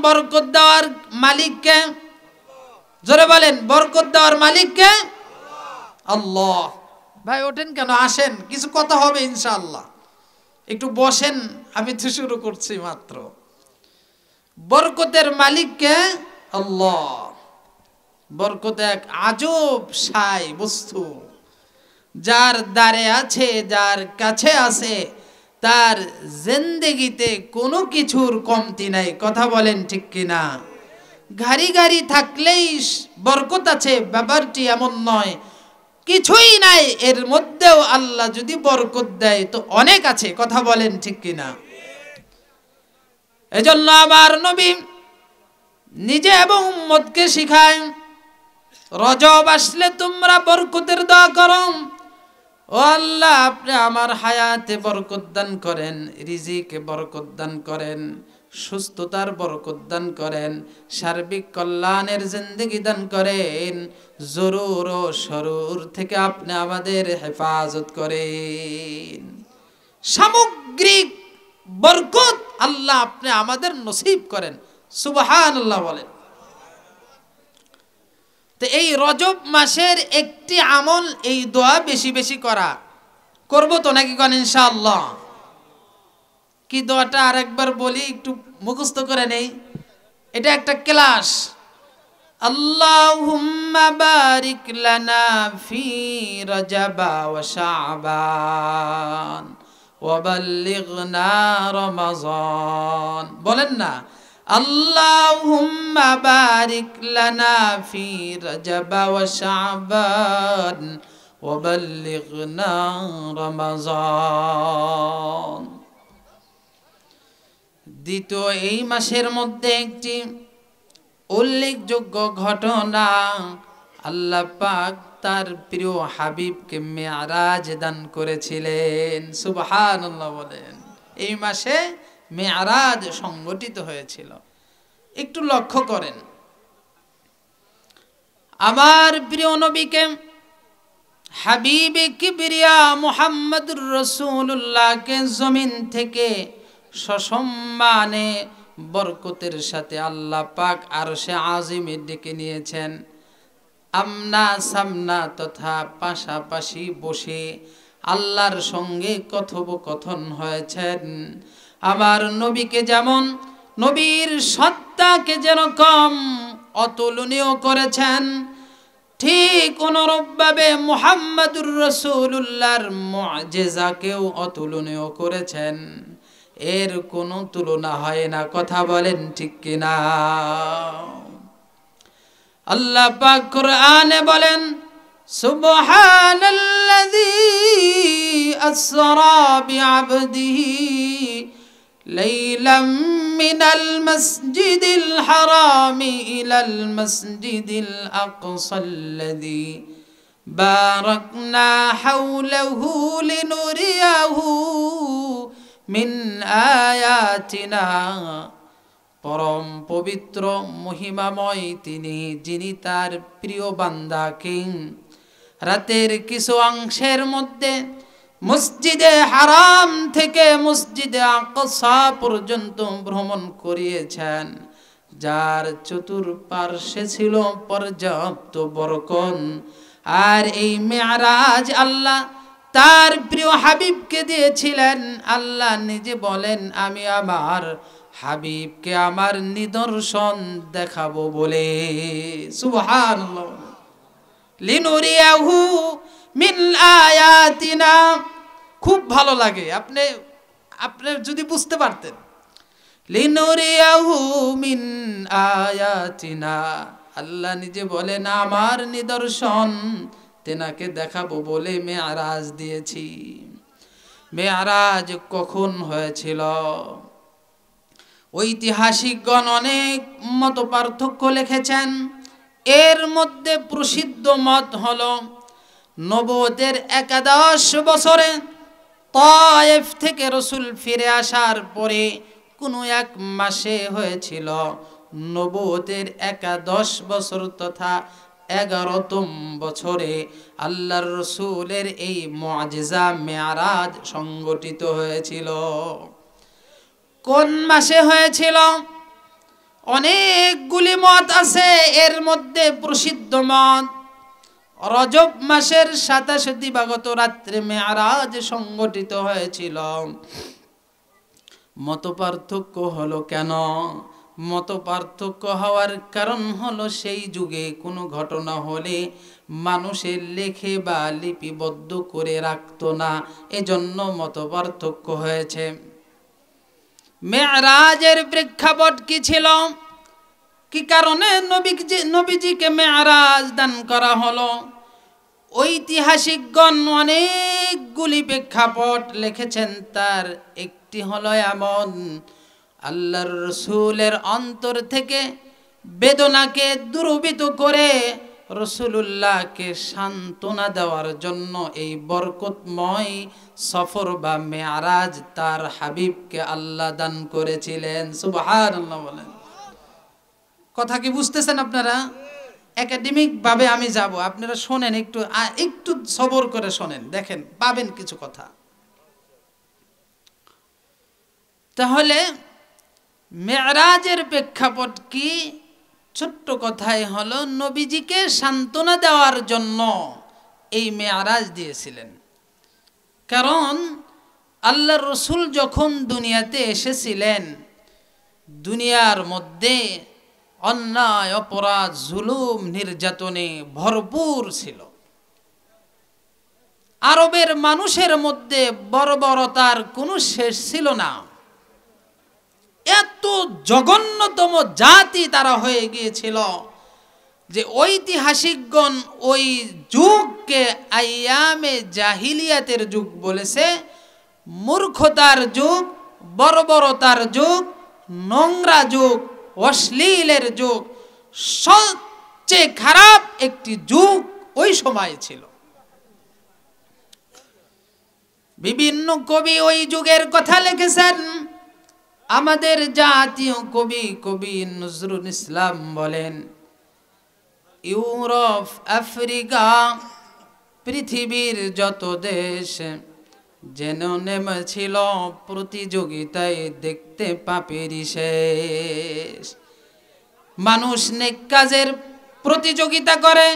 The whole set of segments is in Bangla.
বরকত দেওয়ার মালিককে? জোরে বলেন, বরকত দেওয়ার মালিককে? আল্লাহ। ভাই ওঠেন কেন, আসেন, কিছু কথা হবে ইনশাআল্লাহ। একটু বসেন, আমি তো শুরু করছি মাত্র। বরকতের মালিককে? আল্লাহ। বরকত এক আজব সাই বস্তু, যার দ্বারে আছে, যার কাছে আছে, তার জিন্দেগিতে কোনো কিছুর কমতি নাই। কথা বলেন ঠিক কিনা? গাড়ি গাড়ি থাকলেই বরকত আছে, ব্যাপারটি এমন নয়। কিছুই নাই, এর মধ্যেও আল্লাহ যদি বরকত দেয় তো অনেক আছে। কথা বলেন ঠিক কিনা? এজন্য আমার নবী নিজে এবং উম্মতকে শিখায়, রজব আসলে তোমরা বরকতের দোয়া করো। ও আল্লাহ, আপনি আমার হায়াতে বরকত দান করেন, রিজিকে বরকত দান করেন, সুস্থতার বরকত দান করেন, সার্বিক কল্যাণের জিন্দেগি দান করেন, জরুর ও সরুর থেকে আপনি আমাদের হেফাজত করেন। সামগ্রিক বরকত আল্লাহ আপনি আমাদের নসিব করেন। সুবহানাল্লাহ বলেন। তো এই রজব মাসের একটি আমল, এই দোয়া বেশি বেশি করা। করব তো নাকি কোন? ইনশাআল্লাহ। কি দোয়াটা আরেকবার বলি, একটু মুখস্থ করে নেই। এটা একটা ক্লাস। আল্লাহুম্মা বারিক লানা ফি রজবা ওয়া শাবান ওয়া বাল্লিগনা রমাযান। বলেন না, আল্লাহুম্মা বারিক লানা ফি রজবা ওয়া শাবান ওয়া বাল্লিগনা রমাযান। দ্বিতীয়, এই মাসের মধ্যে একটি উল্লেখযোগ্য ঘটনা, আল্লাহ পাক তার প্রিয় হাবিবকে মেরাজ দান করেছিলেন। সুবহানাল্লাহ বলেন। এই মাসে মেরাজ সংগঠিত হয়েছিল। একটু লক্ষ্য করেন, আমার প্রিয় নবীকে, হাবিবে কিবরিয়া মুহাম্মদুর রাসূলুল্লাহকে জমিন থেকে সসম্মানে বরকতের সাথে আল্লাহ পাক আরশে আজিমে ডেকে নিয়েছেন। আমনা সামনা তথা পাশাপাশি বসে আল্লাহর সঙ্গে কথোপকথন হয়েছেন। আমার নবীকে যেমন, নবীর সত্তাকে যেরকম অতুলনীয় করেছেন, ঠিক অনুরূপভাবে মুহাম্মদুর রাসূলুল্লাহর মুআজিজাকেও অতুলনীয় করেছেন। এর কোনো তুলনা হয় না। কথা বলেন ঠিক কিনা? আল্লাহ পাক কোরআনে বলেন, সুবহানাল্লাযী আসরা বিআবদিহি লাইলাম মিনাল মাসজিদিল হারামি ইলাল মাসজিদিল আকসাল্লাযী বারাকনা হাওলাহু লিনুরিয়াহু মিন আয়াতিনা। পরম পবিত্র মহিমাময় তিনি, যিনি তার প্রিয় বান্দাকে রাতের কিছু অংশের মধ্যে মসজিদে হারাম থেকে মসজিদে আকসা পর্যন্ত ভ্রমণ করিয়েছেন, যার চতুর্পার্শ্বে ছিল পর্যাপ্ত বরকত। আর এই মেরাজ আল্লাহ তার প্রিয় হাবিবকে দিয়েছিলেন। আল্লাহ নিজে বলেন, আমি আমার হাবিবকে আমার নিদর্শন দেখাবো বলে। সুবহানাল্লাহ। লিনুরিয়াহু মিন আয়াতিনা। খুব ভালো লাগে, আপনি যদি বুঝতে পারতেন। লিনুরিয়াহু মিন আয়াতিনা, আল্লাহ নিজে বলেন আমার নিদর্শন তেনাকে দেখাবো বলে মেরাজ দিয়েছি। মেরাজ কখন হয়েছিল? ঐতিহাসিকগণ অনেক মত পার্থক্য লিখেছেন। এর মধ্যে প্রসিদ্ধ মত হলো, নবুয়তের 11 বছরে তায়েফ থেকে রাসূল ফিরে আসার পরে কোনো এক মাসে হয়েছিল। নবুয়তের 11 বছর তথা 11তম বছরে আল্লাহর রাসূলের এই মুআজিজা মেরাজ সংগঠিত হয়েছিল। কোন মাসে হয়েছিল? অনেকগুলি মত আছে, এর মধ্যে প্রসিদ্ধ মত রজব মাসের 27 দিবাগত রাত্রে মেরাজ সংগঠিত হয়েছিল। মত পার্থক্য হলো কেন? মত পার্থক্য হওয়ার কারণ হলো সেই যুগে কোনো ঘটনা হলে মানুষের লেখে বা লিপিবদ্ধ করে রাখতো না, এজন্য মত পার্থক্য হয়েছে। মেরাজের প্রেক্ষাপট কি ছিল? কি কারণে নবীজিকে মেরাজ দান করা হলো? ঐতিহাসিকগণ অনেকগুলি প্রেক্ষাপট লিখেছেন, তার একটি হলো এমন, আল্লাহর রাসূলের অন্তর থেকে বেদনাকে দূরীভূত করে রাসূলুল্লাহকে সান্ত্বনা দেওয়ার জন্য এই বরকতময় সফর বা মেরাজ তার হাবিবকে আল্লাহ দান করেছিলেন। সুবহানাল্লাহ বলেন। কথা কি বুঝতেছেন আপনারা? একাডেমিক ভাবে আমি যাব, আপনারা শোনেন, একটু সবর করে শোনেন, দেখেন পাবেন কিছু কথা। তাহলে মেরাজের প্রেক্ষাপট কি? ছোট্ট কথাই হলো, নবীজিকে সান্ত্বনা দেওয়ার জন্য এই মেরাজ দিয়েছিলেন। কারণ আল্লাহর রাসূল যখন দুনিয়াতে এসেছিলেন, দুনিয়ার মধ্যে অন্যায়, অপরাধ, জুলুম, নির্যাতনে ভরপুর ছিল। আরবের মানুষের মধ্যে বর্বরতার কোনো শেষ ছিল না। এত জঘন্যতম জাতি তারা হয়ে গিয়েছিল যে ঐতিহাসিকগণ ওই যুগকে আইয়ামে জাহিলিয়াতের যুগ বলেছে, মূর্খতার যুগ, বর্বরতার যুগ, নোংরা যুগ, অশ্লীলের যুগ, সবচেয়ে খারাপ একটি যুগ ওই সময় ছিল। বিভিন্ন কবি ওই যুগের কথা লিখেছেন। আমাদের জাতীয় কবি নজরুল ইসলাম বলেন, ইউরোপ, আফ্রিকা, পৃথিবীর যত দেশ যেন নেমেছিল প্রতিযোগিতায়, দেখতে পাপেরই শেষ। মানুষ নেক কাজের প্রতিযোগিতা করে,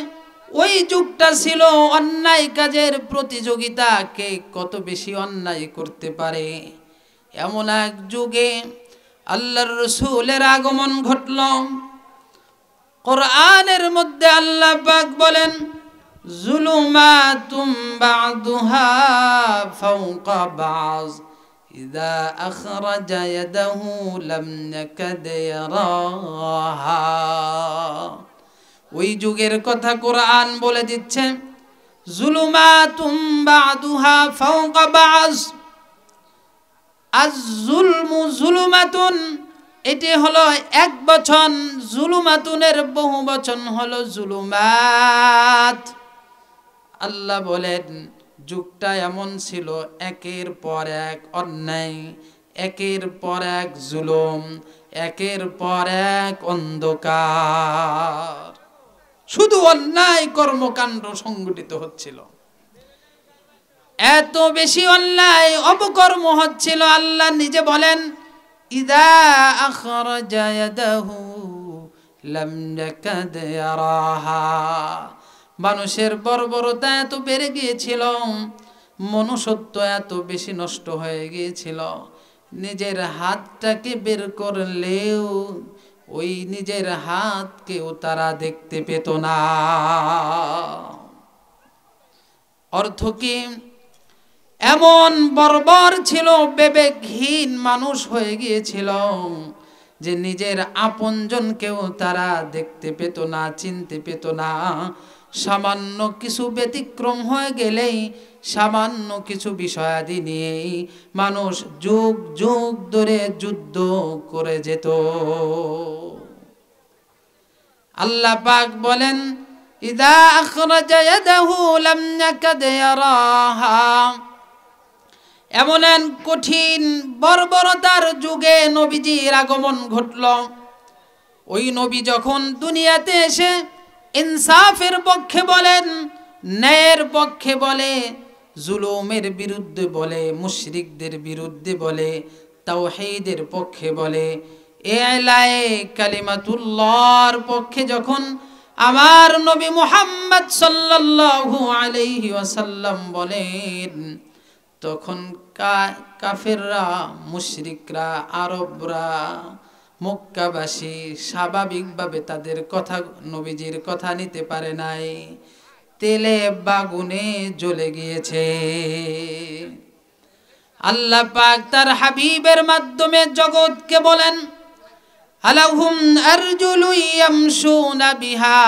ওই যুগটা ছিল অন্যায় কাজের প্রতিযোগিতা, কে কত বেশি অন্যায় করতে পারে। এমন এক যুগে আল্লাহর রাসূলের আগমন ঘটল। কোরআনের মধ্যে আল্লাহ পাক বলেন, যুলুমাতুম বা'দুহা ফাওকা বা'জ ইযা আখরাজা ইয়াদাহু লাম ইয়াকাদ ইয়ারাহা। ওই যুগের কথা কোরআন বলে দিচ্ছে, যুলুমাতুম বা'দুহা ফাওকা বা'জ। আজ-যুলমু যুলুমাতুন, এটি হলো এক বচন, যুলুমাতুনের বহু বচন হলো যুলুমাত। আল্লাহ বলেন, যুগটা এমন ছিল, একের পর এক অন্যায়, একের পর এক জুলুম, একের পর এক অন্ধকার, শুধু অন্যায় কর্মকাণ্ড সংগঠিত হচ্ছিল। এত বেশি অন্যায় অপকর্ম হচ্ছিল, আল্লাহ নিজে বলেন, ইযা আখরাজা ইয়াদাহু লাম ইয়াকাদ ইয়ারাহা। মানুষের বর্বরতা এত বেড়ে গিয়েছিল, মনুষ্যত্ব এত বেশি নষ্ট হয়ে গিয়েছিল, নিজের হাতটাকে বের করলেও ওই নিজের হাতকেও তারা দেখতে পেত না। অর্থ কি? এমন বর্বর ছিল, বিবেকহীন মানুষ হয়ে গিয়েছিল যে নিজের আপনজনকেও তারা দেখতে পেত না, চিনতে পেত না। সামান্য কিছু ব্যতিক্রম হয়ে গেলেই, সামান্য কিছু বিষয়াদি নিয়েই মানুষ যুগ যুগ ধরে যুদ্ধ করে যেত। আল্লাহ পাক বলেন, ইযা আখরাজা ইয়াদাহু লাম ইয়াকাদ ইয়ারাহা। এমন এক কঠিন বর্বরতার যুগে নবীজির আগমন ঘটল। ওই নবী যখন দুনিয়াতে এসে ইনসাফের পক্ষে বলেন, ন্যায়ের পক্ষে বলে, জুলুমের বিরুদ্ধে বলে, মুশরিকদের বিরুদ্ধে বলে, তাওহীদের পক্ষে বলে, এলায়ে কালিমাতুল্লাহর পক্ষে যখন আমার নবী মুহাম্মদ সাল্লাল্লাহু আলাইহি ওয়াসাল্লাম বলেন, তখন কাফেররা, মুশরিকরা, আরবরা, মক্কাবাসী স্বাভাবিকভাবে তাদের কথা, নবীজির কথা নিতে পারে নাই, তেলে বাগুনে জ্বলে গিয়েছে। আল্লাহ পাক তার হাবিবের মাধ্যমে জগৎকে বলেন, আলাহুম আরজুলু ইয়ামশুনা বিহা।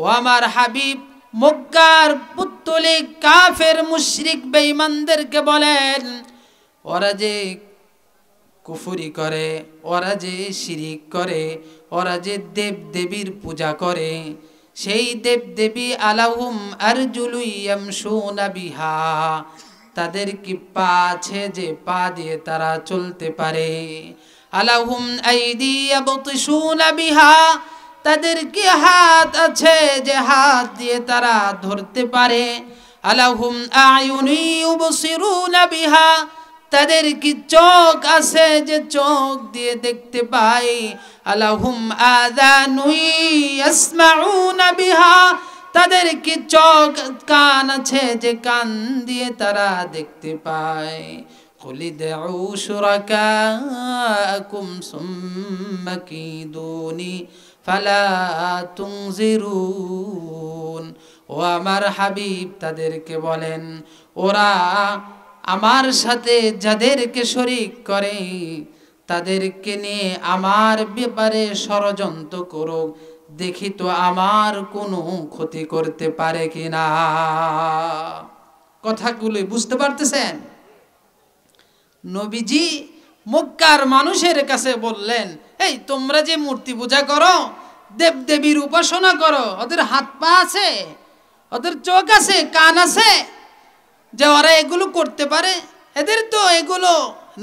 ও আমার হাবিব মক্কার পুত্তলিক কাফের মুশরিক বেঈমানদেরকে বলেন, ওরা যে কুফরি করে, ওরা যে শিরিক করে, ওরা যে দেব দেবীর পূজা করে, সেই দেব দেবী আলাহুম আরজুলু ইয়ামশুনা বিহা, তাদের কি পা আছে যে পা দিয়ে তারা চলতে পারে। আলাহুম আইদি ইয়াবতিশুনা বিহা, তাদের কি হাত আছে যে হাত দিয়ে তারা ধরতে পারে। আলাহুম আয়ুনি ইউবসিরুনা বিহা, তাদের কি চোখ আছে যে চোখ দিয়ে দেখতে পায়। আলাহুম আযানু ইয়াসমাউনা বিহা, তাদের কি চোখ কান আছে যে কান দিয়ে তারা দেখতে পায়। কুলিদউ শুরাকাকুম সুম্মা কিদুনি ফালা তুনজিরুন। ও আমার হাবিব তাদেরকে বলেন, ওরা আমার সাথে যাদেরকে শরীক করে তাদেরকে নিয়ে আমার ব্যাপারে ষড়যন্ত্র করো, দেখি তো আমার কোনো ক্ষতি করতে পারে কিনা। কথাগুলো বুঝতে পারতেছেন? নবীজি মক্কার মানুষের কাছে বললেন, এই তোমরা যে মূর্তি পূজা করো, দেব দেবীর উপাসনা করো, ওদের হাত পা আছে, ওদের চোখ আছে, কান আছে, যে ওরা এগুলো করতে পারে? এদের তো এগুলো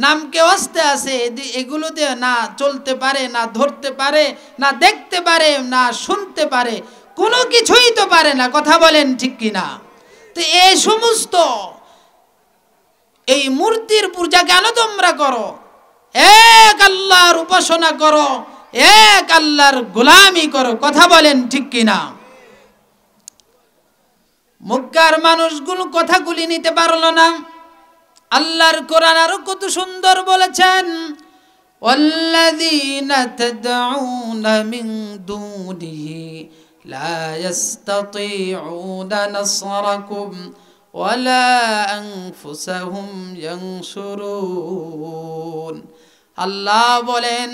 নামকে অস্তে আছে, এগুলো দিয়ে না চলতে পারে, না ধরতে পারে, না দেখতে পারে, না শুনতে পারে, কোনো কিছুই তো পারে না। কথা বলেন ঠিক কিনা? তো এই সমস্ত এই মূর্তির পূজা কেন তোমরা করো? এক আল্লাহর উপাসনা করো, এক আল্লাহর গোলামি করো। কথা বলেন ঠিক কিনা? মক্কার মানুষগুলো কথাগুলি নিতে পারলো না। আল্লাহর কোরআন আরো কত সুন্দর বলেছেন, ওয়াল্লাযীনা তাদউনা মিন দুনিহি লা ইস্তাতিউনা নাসরাকুম ওয়ালা আনফুসাহুম ইয়ানসুরুন। আল্লাহ বলেন,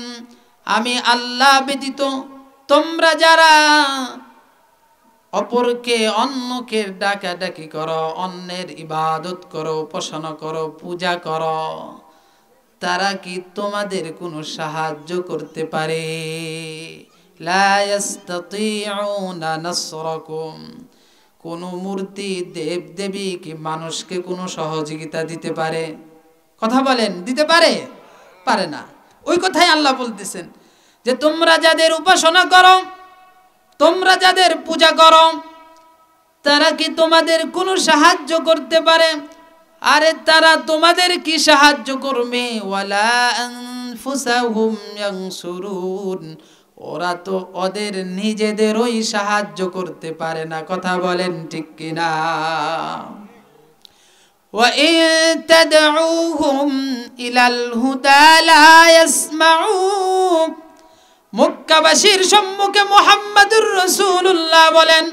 আমি আল্লাহ ব্যতীত তোমরা যারা অপরকে অন্যকে ডাকাডাকি করো, অন্যের ইবাদত করো, উপাসনা করো, পূজা করো, তারা কি তোমাদের কোনো সাহায্য করতে পারে? লা ইস্তাতিউনা নাসরাকুম। কোন মূর্তি, দেব দেবী কি মানুষকে কোনো সহযোগিতা দিতে পারে? কথা বলেন, দিতে পারে? পারে না। ওই কথাই আল্লাহ বলতেছেন যে তোমরা যাদের উপাসনা করো, তোমরা যাদের পূজা করো, তারা কি তোমাদের কোনো সাহায্য করতে পারে? আরে তারা তোমাদের কি সাহায্য করবে? ওয়ালা আনফুসাহুম ইয়ানসুরুন। ওরা তো ওদের নিজেদেরই সাহায্য করতে পারে না। কথা বলেন ঠিক কিনা? ওয়া ইন তাদউহুম ইলাল হুদা লা ইয়াসমাউ। মক্কাবাসীর সম্মুখে মুহাম্মাদুর রাসূলুল্লাহ বলেন,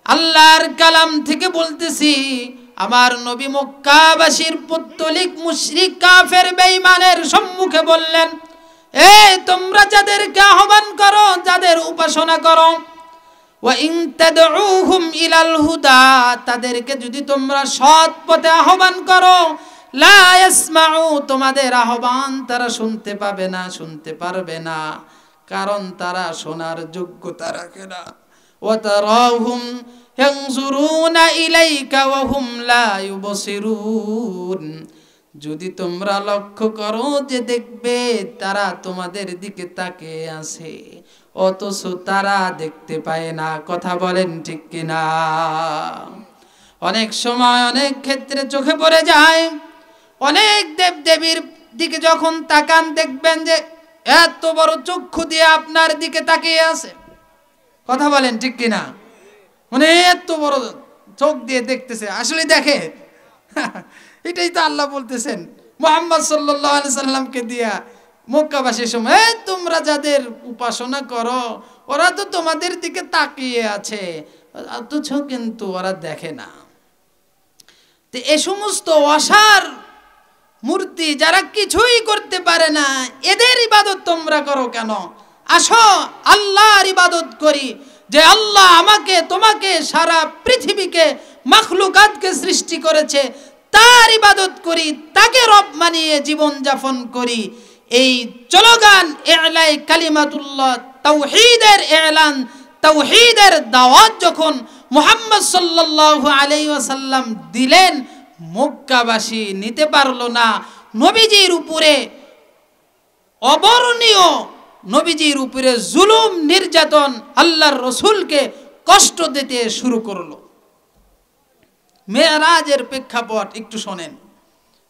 আল্লাহর কালাম থেকে বলতেছি, আমার নবী মক্কাবাসীর পুত্তলিক মুশরিক কাফের বেঈমানের সম্মুখে বললেন, তোমরা যাদেরকে আহ্বান করো, যাদের উপাসনা করো, ওয়া ইন তাদউহুম ইলাল হুদা, তাদেরকে যদি তোমরা সৎ পথে আহ্বান করো, লা ইয়াসমাউ, তোমাদের আহ্বান তারা শুনতে পাবে না, শুনতে পারবে না, কারণ তারা শোনার যোগ্যতা রাখে না। ওয়া তারাহুম ইয়ানজুরুনা ইলাইকা ওয়া হুম লা ইউবসিরুন। যদি তোমরা লক্ষ্য করো যে দেখবে তারা তোমাদের দিকে তাকিয়ে আছে, অথচ তারা দেখতে পায় না। কথা বলেন ঠিক কিনা? অনেক সময় অনেক ক্ষেত্রে চোখে পড়ে যায়, অনেক দেব দেবীর দিকে যখন তাকান দেখবেন যে এত বড় চক্ষু দিয়ে আপনার দিকে তাকিয়ে আছে, কথা বলেন ঠিক কিনা? মানে এত বড় চোখ দিয়ে দেখতেছে, আসলে দেখে। এটাই তো আল্লাহ বলতেছেন মুহাম্মদ সাল্লাল্লাহু আলাইহি সাল্লামকে দিয়া মক্কাবাসীর সময়, তোমরা যাদের উপাসনা করো ওরা তো তোমাদের দিকে তাকিয়ে আছে, অথচ কিন্তু ওরা দেখে না। তো এই সমস্ত অসার মূর্তি যারা কিছুই করতে পারে না, এদের ইবাদত তোমরা করো কেন? আসো আল্লাহর ইবাদত করি, যে আল্লাহ আমাকে তোমাকে সারা পৃথিবীকে মাখলুকাতকে সৃষ্টি করেছে, তার ইবাদত করি, তাকে রব মানিয়ে জীবন যাপন করি। এই স্লোগান ইলাই কালিমাতুল্লাহ, তাওহীদের এলান, তাওহীদের দাওয়াত যখন মুহাম্মদ সাল্লাল্লাহু আলাইহি ওয়াসাল্লাম দিলেন, মক্কাবাসী নিতে পারলো না। নবীজির উপরে অবর্ণীয়, নবীজির উপরে জুলুম নির্যাতন, আল্লাহর রসুলকে কষ্ট দিতে শুরু করলো। মেরাজের প্রেক্ষাপট একটু শোনেন।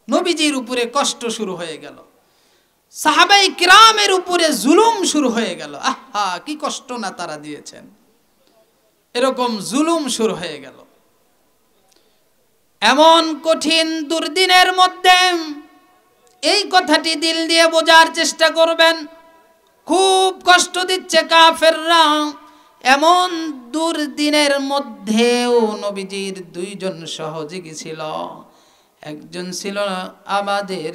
নবীজির উপরে কষ্ট শুরু হয়ে গেল, সাহাবাই কিরামের উপরে জুলুম শুরু হয়ে গেল। আহা, কি কষ্ট না তারা দিয়েছেন। এরকম জুলুম শুরু হয়ে গেল। এমন কঠিন দুর্দিনের মধ্যে এই কথাটি দিল দিয়ে বোঝার চেষ্টা করবেন, খুব কষ্ট দিচ্ছে কাফেররা। এমন দুর্দিনের মধ্যেও নবীজির দুইজন সহযোগী ছিল। একজন ছিল আমাদের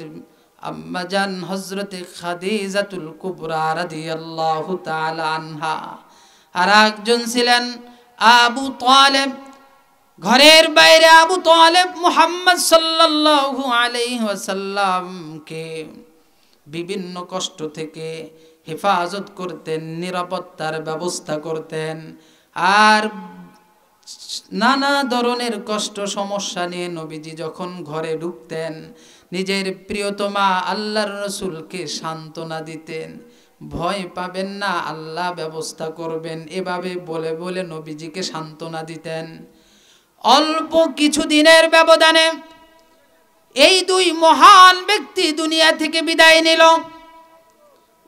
আম্মাজান হযরতে খাদিজাতুল কুবরা রাদিয়াল্লাহু তাআলা আনহা, আর একজন ছিলেন আবু তালেব। ঘরের বাইরে আবু তালেব মুহাম্মদ সাল্লাল্লাহু আলাইহি ওয়াসাল্লামকে বিভিন্ন কষ্ট থেকে হেফাজত করতেন, নিরাপত্তার ব্যবস্থা করতেন। আর নানা ধরনের কষ্ট সমস্যা নিয়ে নবীজি যখন ঘরে ঢুকতেন, নিজের প্রিয়তমা আল্লাহর রসুলকে সান্ত্বনা দিতেন, ভয় পাবেন না, আল্লাহ ব্যবস্থা করবেন, এভাবে বলে বলে নবীজিকে সান্ত্বনা দিতেন। অল্প কিছু দিনের ব্যবধানে এই দুই মহান ব্যক্তি দুনিয়া থেকে বিদায় নিল।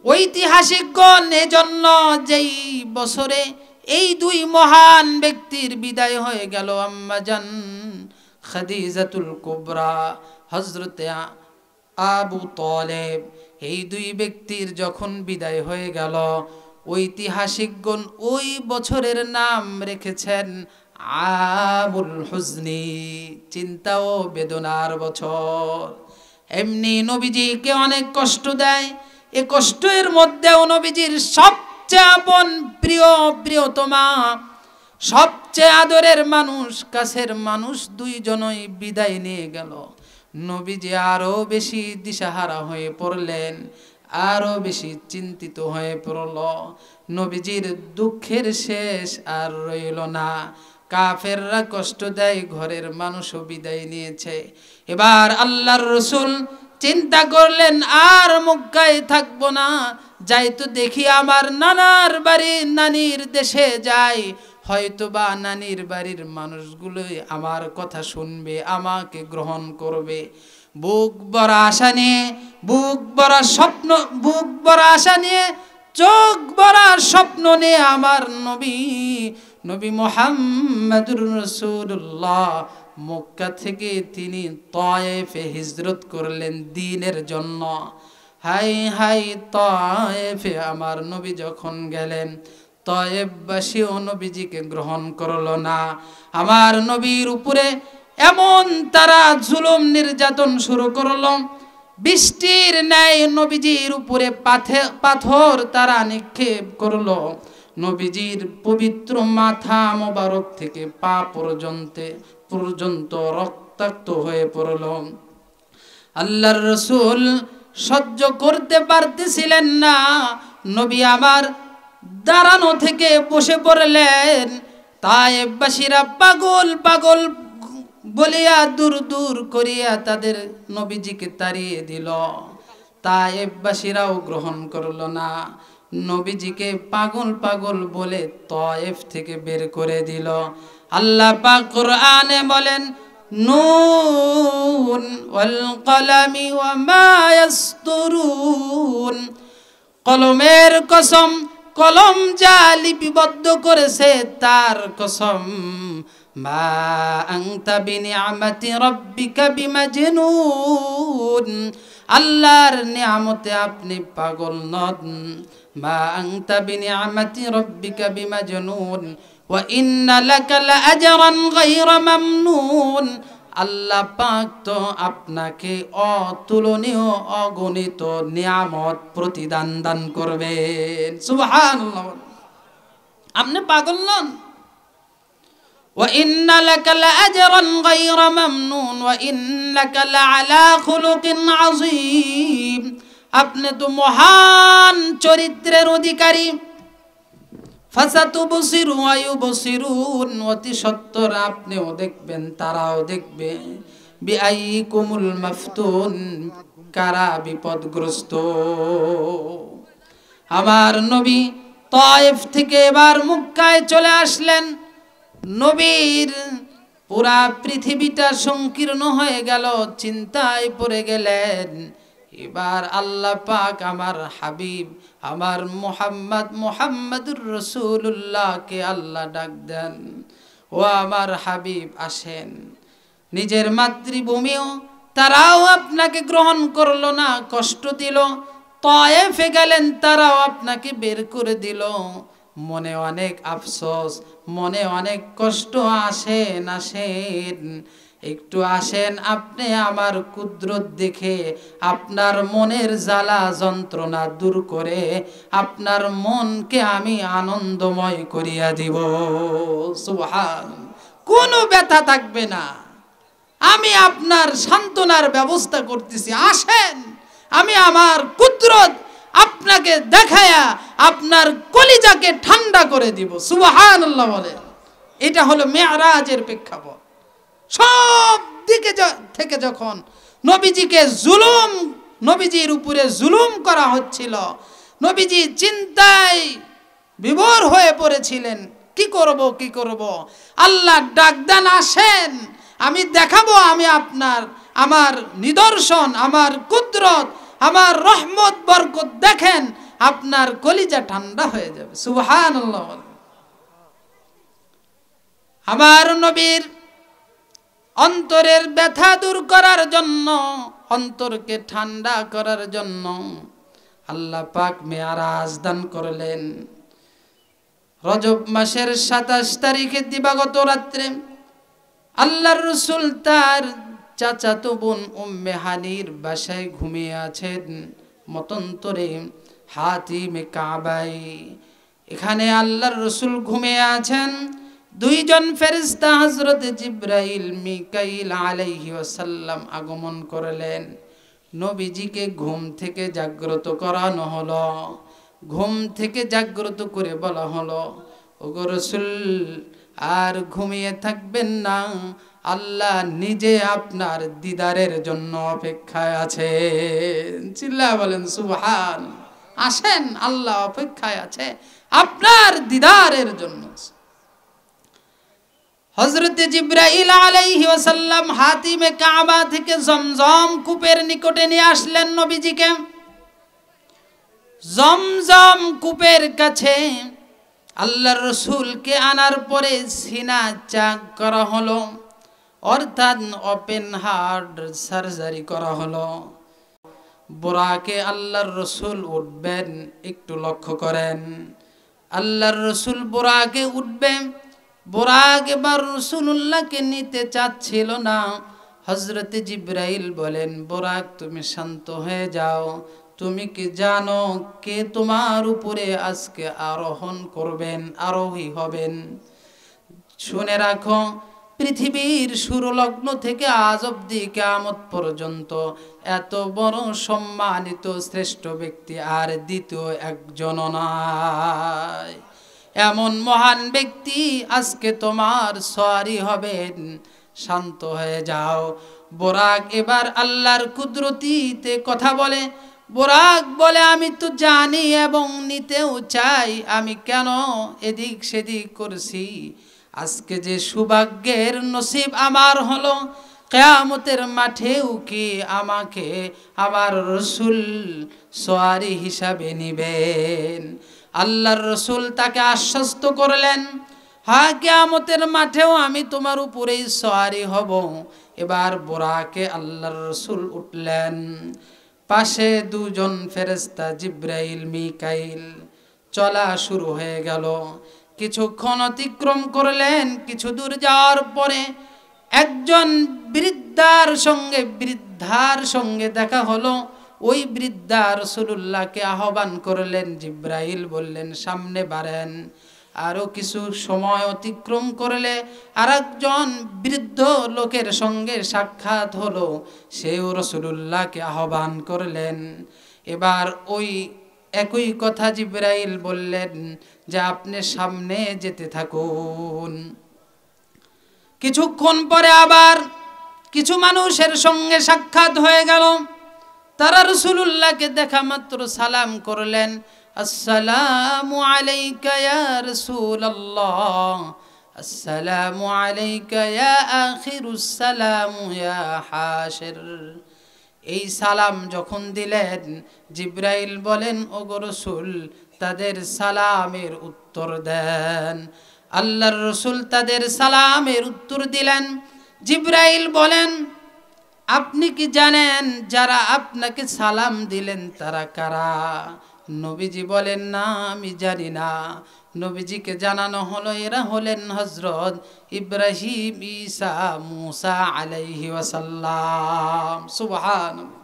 ঐতিহাসিকগণ এজন্য যেই বছরে এই দুই মহান ব্যক্তির বিদায় হয়ে গেল, আম্মাজান খাদিজাতুল কুবরা, হযরতে আবু তালেব, এই দুই ব্যক্তির যখন বিদায় হয়ে গেল, ঐতিহাসিকগণ ওই বছরের নাম রেখেছেন আমুল হুজনি, চিন্তা ও বেদনার বছর। এমনি নবীজিকে অনেক কষ্ট দেয়। এ কষ্টের মধ্যেও নবীজির সবচেয়ে আপন, প্রিয়, প্রিয়তমা, সবচেয়ে আদরের মানুষ, কাছের মানুষ দুইজনই বিদায় নিয়ে গেল। নবীজি আরো বেশি দিশাহারা হয়ে পড়লেন, আরো বেশি চিন্তিত হয়ে পড়ল। নবীজির দুঃখের শেষ আর রইল না। কাফেররা কষ্ট দেয়, ঘরের মানুষও বিদায় নিয়েছে। এবার আল্লাহর রসুল চিন্তা করলেন, আর মক্কায় থাকবো না, যাই তো দেখি আমার নানার বাড়ি, নানির দেশে যাই, হয়তোবা নানির বাড়ির মানুষগুলোই আমার কথা শুনবে, আমাকে গ্রহণ করবে। বুক ভরা আশা নিয়ে, বুক ভরা স্বপ্ন, বুক ভরা আশা নিয়ে, চোখ ভরা স্বপ্ন নিয়ে আমার নবী মুহাম্মদুর রাসূলুল্লাহ মক্কা থেকে তিনি তায়েফে হিজরত করলেন দ্বীনের জন্য। হাই হাই, তায়েফে আমার নবী যখন গেলেন, তায়েফবাসীও নবীজিকে গ্রহণ করল না। আমার নবীর উপরে এমন তারা জুলুম নির্যাতন শুরু করলো, বৃষ্টির ন্যায় নবীজির উপরে পাথর তারা নিক্ষেপ করলো। নবীজির পবিত্র মাথা মোবারক থেকে পা পর্যন্ত রক্তাক্ত হয়ে পড়ল। আল্লাহর রসুল সহ্য করতে পারতেছিলেন না। নবী আমার দাঁড়ানো থেকে বসে পড়লেন। তায়েফবাসীরা পাগল পাগল বলিয়া দূর দূর করিয়া তাদের নবীজিকে তাড়িয়ে দিল। তায়েফবাসীরাও গ্রহণ করল না। নবীজিকে পাগল পাগল বলে তায়েফ থেকে বের করে দিল। আল্লাহ পাক কোরআনে বলেন, নুন ওয়াল কলামি ওয়া মা ইয়াসতুরুন, কলমের কসম, কলম যা লিপিবদ্ধ করেছে তার কসম, মা আনতা বিনিআমাতি রাব্বিকা বিমাজনুন, আল্লাহর নিয়ামতে আপনি পাগল নন। মা আনতা বিনিআমাতি রাব্বিকা বিমাজনুন ওয়া ইন্না লাকা লাআজরান গায়রা মামনুন, আল্লাহ পাক তো আপনাকে অতুলনীয় অগণিত নিয়ামত প্রতিদান দান করবেন। সুবহানাল্লাহ। আপনি পাগল নন। ওয়া ইন্না লাকা লাআজরান গায়রা মামনুন ওয়া ইন্নাকা লাআলা খুলুকিন আযীম, আপনি তো মহান চরিত্রের অধিকারী। ফাসাতুবসিরু ওয়া ইউবসিরুন, অতি সত্বর আপনিও দেখবেন তারাও দেখবে। বিআইকুমুল মাফতুন, কারা বিপদগ্রস্ত। আমার নবী তায়েফ থেকে এবার মক্কায় চলে আসলেন। নবীর পুরা পৃথিবীটা সংকীর্ণ হয়ে গেল, চিন্তায় পড়ে গেলেন। এবার আল্লাহ পাক আমার হাবিব, আমার মুহাম্মাদুর রাসূলুল্লাহকে আল্লাহ ডাক দেন, ও আমার হাবিব আসেন। নিজের মাতৃভূমিও তারাও আপনাকে গ্রহণ করলো না, কষ্ট দিল। তায়েফে গেলেন, তারাও আপনাকে বের করে দিল। মনে অনেক আফসোস, মনে অনেক কষ্ট। আসেন আসেন, একটু আসেন, আপনি আমার কুদরত দেখে আপনার মনের জ্বালা যন্ত্রণা দূর করে আপনার মনকে আমি আনন্দময় করিয়া দিব। সুবহান। কোনো ব্যথা থাকবে না, আমি আপনার সান্ত্বনার ব্যবস্থা করতেছি। আসেন, আমি আমার কুদরত আপনাকে দেখায়া আপনার কলিজাকে ঠান্ডা করে দিব। সুবহানাল্লাহ বলে। এটা হলো মেরাজের প্রেক্ষাপট। সব দিকে থেকে যখন নবীজির উপরে জুলুম করা হচ্ছিল, নবীজি চিন্তায় বিভোর হয়ে পড়েছিলেন। কি করব। আল্লাহ ডাক দেন, আসেন, আমি দেখাবো, আমি আমার নিদর্শন, আমার কুদরত, আমার রহমত বরকত দেখেন, আপনার কলিজা ঠান্ডা হয়ে যাবে। সুবহানাল্লাহ। আমার নবীর অন্তরের ব্যথা দূর করার জন্য, অন্তরকে ঠান্ডা করার জন্য আল্লাহ পাক মেরাজ দান করলেন। রজব মাসের 27 তারিখে দিবাগত রাত্রে আল্লাহর রাসূল তার চাচাতো বোন উম্মে হানির বাসায় ঘুমিয়ে আছেন, মতন্তরে হাতিমে কাবায়। এখানে আল্লাহর রাসূল ঘুমিয়ে আছেন। দুইজন ফেরেশতা হযরত জিবরাইল মিকাইল আলাইহি ওয়াসাল্লাম আগমন করলেন। নবীজিকে ঘুম থেকে জাগ্রত করানো হলো। ঘুম থেকে জাগ্রত করে বলা হলো, ওগো রাসূল, আর ঘুমিয়ে থাকবেন না, আল্লাহ নিজে আপনার দিদারের জন্য অপেক্ষায় আছেন। চিল্লা বলেন সুবহান। আসেন, আল্লাহ অপেক্ষায় আছে আপনার দিদারের জন্য। হযরত জিবরাইল আলাইহি ওয়াসাল্লাম হাতিমে কাবা থেকে জমজম কূপের নিকটে নিয়ে আসলেন নবীজিকে। জমজম কূপের কাছে আল্লাহর রাসূলকে আনার পরে সিনা চাক করা হলো, অর্থাৎ ওপেন হার্ট সার্জারি করা হলো। বুরাকে আল্লাহর রাসূল উঠবেন, একটু লক্ষ্য করেন। আল্লাহর রাসূল বুরাকে উঠবেন। বুরাক এবার রাসূলুল্লাহকে নিতে চাচ্ছিল না। হযরত জিবরাইল বলেন, বুরাক তুমি শান্ত হয়ে যাও, তুমি কি জানো কে তোমার উপরে আজকে আরোহণ করবেন, আরোহী হবেন? শুনে রাখো, পৃথিবীর শুরুলগ্ন থেকে আজ অবধি কিয়ামত পর্যন্ত এত বড় সম্মানিত শ্রেষ্ঠ ব্যক্তি আর দ্বিতীয় একজন নাই। এমন মহান ব্যক্তি আজকে তোমার সওয়ারি হবেন, শান্ত হয়ে যাও। বুরাক এবার আল্লাহর কুদরতিতে কথা বলে। বুরাক বলে, আমি তো জানি এবং নিতেও চাই, আমি কেন এদিক সেদিক করছি। আজকে যে সৌভাগ্যের নসিব আমার হলো, কিয়ামতের মাঠেও কি আমাকে আমার রাসূল সওয়ারি হিসাবে নিবেন? আল্লাহর রাসূল তাকে আশ্বস্ত করলেন, হ্যাঁ, কিয়ামতের মাঠেও আমি তোমার উপরেই সওয়ারি হব। এবার বোরাকে আল্লাহর রাসূল উঠলেন, পাশে দুজন ফেরেশতা জিবরাইল মিকাইল। চলা শুরু হয়ে গেল। কিছুক্ষণ অতিক্রম করলেন। কিছু দূর যাওয়ার পরে একজন বৃদ্ধার সঙ্গে দেখা হলো। ওই বৃদ্ধা রাসূলুল্লাহকে আহ্বান করলেন। জিবরাইল বললেন, সামনে বাড়েন। আরও কিছু সময় অতিক্রম করলে আরেকজন বৃদ্ধ লোকের সঙ্গে সাক্ষাৎ হলো। সেও রাসূলুল্লাহকে আহ্বান করলেন। এবার ওই একই কথা জিবরাইল বললেন যে আপনি সামনে যেতে থাকুন। কিছুক্ষণ পরে আবার কিছু মানুষের সঙ্গে সাক্ষাৎ হয়ে গেল। তারা রাসূলুল্লাহকে দেখা মাত্র সালাম করলেন, আসসালামু আলাইকা ইয়া রাসূলুল্লাহ, আসসালামু আলাইকা ইয়া আখিরুস সালাম ইয়া হাশির। এই সালাম যখন দিলেন, জিবরাইল বলেন, ওগো রাসূল, তাদের সালামের উত্তর দেন। আল্লাহর রাসূল তাদের সালামের উত্তর দিলেন। জিবরাইল বলেন, আপনি কি জানেন যারা আপনাকে সালাম দিলেন তারা কারা? নবীজি বলেন, না, আমি জানি না। নবীজিকে জানানো হলো, এরা হলেন হযরত ইব্রাহিম, ঈসা, মুসা আলাইহি ওয়াসাল্লাম। সুবহানাল্লাহ।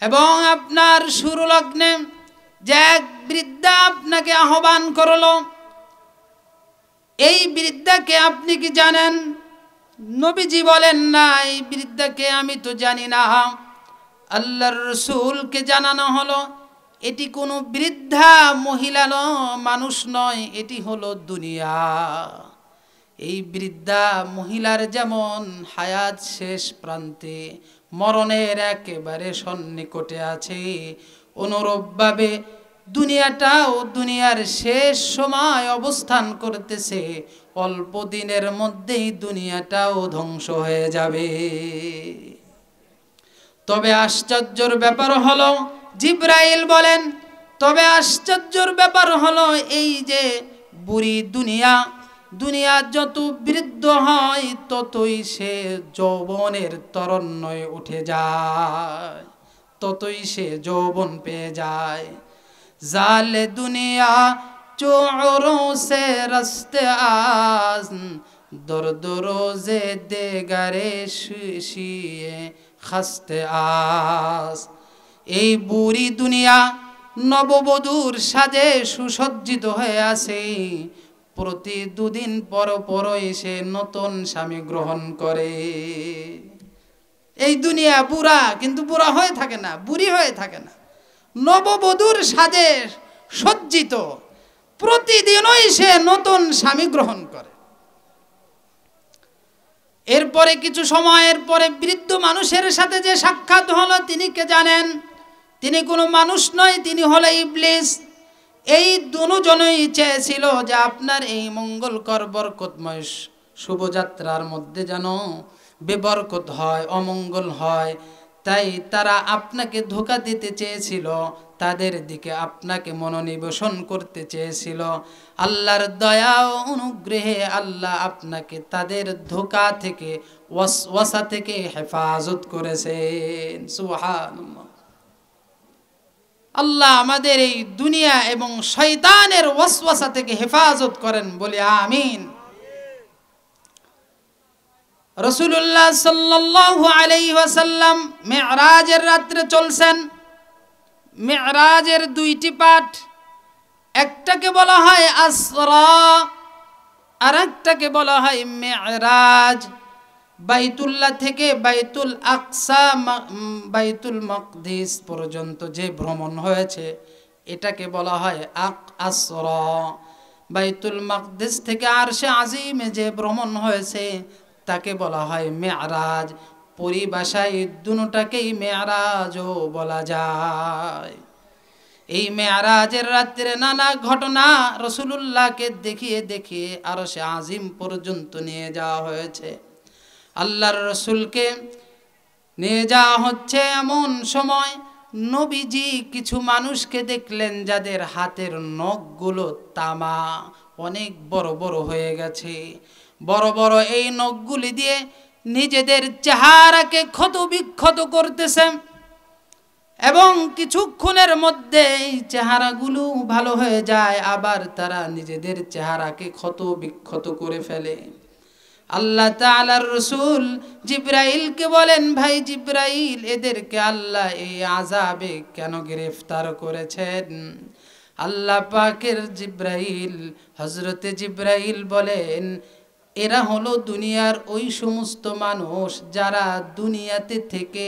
এবং আপনার শুরু লগ্নে যে এক বৃদ্ধা আপনাকে আহ্বান করলো, এই বৃদ্ধাকে আপনি কি জানেন? নবীজি বলেন, না, এই বৃদ্ধাকে আমি তো জানি না। আল্লাহর রাসূলকে জানানো হলো, এটি কোনো বৃদ্ধা মহিলা মানুষ নয়, এটি হলো দুনিয়া। এই বৃদ্ধা মহিলার যেমন হায়াত শেষ প্রান্তে, মরণের একেবারে সন্নিকটে আছে, অনুরূপভাবে দুনিয়াটাও দুনিয়ার শেষ সময় অবস্থান করতেছে। অল্প দিনের মধ্যেই দুনিয়াটাও ধ্বংস হয়ে যাবে। তবে আশ্চর্যের ব্যাপার হলো, জিবরাইল বলেন, তবে আশ্চর্যের ব্যাপার হলো এই যে বুড়ি দুনিয়া যত বৃদ্ধ হয় ততই সে যৌবনের তরণ্যে উঠে যায়, ততই সে যৌবন পেয়ে যায়। জালে দুনিয়া চোরোं से रस्ते आज दर्द रोजे देगरे শিয়ে খাস্তে আস। এই বুড়ি দুনিয়া নববধূর সাজে সুসজ্জিত হয়ে আছে। প্রতি দুদিন পর পর এসে নতুন স্বামী গ্রহণ করে। এই দুনিয়া বুড়া, কিন্তু বুড়া হয়ে থাকে না, বুড়ি হয়ে থাকে না, নববধূর সাজে সজ্জিত। প্রতিদিনই সে নতুন স্বামী গ্রহণ করে। এরপরে কিছু সময়ের পরে বৃদ্ধ মানুষের সাথে যে সাক্ষাৎ হলো, তিনি কে জানেন? তিনি কোনো মানুষ নয়, তিনি হলো ইবলিস। এই দুজনেই চেয়েছিল যে আপনার এই মঙ্গলকর বরকতময় শুভযাত্রার মধ্যে যেন বেবরকত হয়, অমঙ্গল হয়। তাই তারা আপনাকে ধোঁকা দিতে চেয়েছিল, তাদের দিকে আপনাকে মনোনিবেশন করতে চেয়েছিল। আল্লাহর দয়া ও অনুগ্রহে আল্লাহ আপনাকে তাদের ধোঁকা থেকে, ওয়াসওয়াসা থেকে হেফাজত করেছেন। সুবহানাল্লাহ। আল্লাহ আমাদের এই দুনিয়া এবং শয়তানের ওয়াসওয়াসা থেকে হেফাজত করেন, বলি আমিন। রাসূলুল্লাহ সাল্লাল্লাহু আলাইহি ওয়াসাল্লাম মিরাজের রাত্রে চলছেন। মিরাজের দুইটি পাঠ, একটাকে বলা হয় আসরা, আর একটাকে বলা হয় মিরাজ। বাইতুল্লাহ থেকে বাইতুল আকসা, বাইতুল মাকদিস পর্যন্ত যে ভ্রমণ হয়েছে এটাকে বলা হয় আসরা। বাইতুল মাকদিস থেকে আরশে আজিমে যে ভ্রমণ হয়েছে তাকে বলা হয় মিরাজ। পরিভাষায় দুটোটাকেই মেরাজও বলা যায়। এই মেরাজের রাত্রে নানা ঘটনা রাসূলুল্লাহকে দেখিয়ে দেখিয়ে আরশে আজিম পর্যন্ত নিয়ে যাওয়া হয়েছে। আল্লাহর রাসূলকে নিয়ে যাওয়া হচ্ছে এমন সময় নবীজি কিছু মানুষকে দেখলেন যাদের হাতের নখগুলো তামা, অনেক বড় বড় হয়ে গেছে। বড় বড় এই নখগুলি দিয়ে নিজেদের চেহারাকে ক্ষত বিক্ষত করতেছে এবং কিছুক্ষণের মধ্যে এই চেহারাগুলো ভালো হয়ে যায়, আবার তারা নিজেদের চেহারাকে ক্ষত বিক্ষত করে ফেলে। আল্লাহ তাআলার রাসূল জিবরাইলকে বলেন, ভাই জিবরাইল, এদেরকে আল্লাহ এই আযাবে কেন গ্রেফতার করেছেন? আল্লাহ পাকের জিবরাইল, হযরতে জিবরাইল বলেন, এরা হলো দুনিয়ার ওই সমস্ত মানুষ যারা দুনিয়াতে থেকে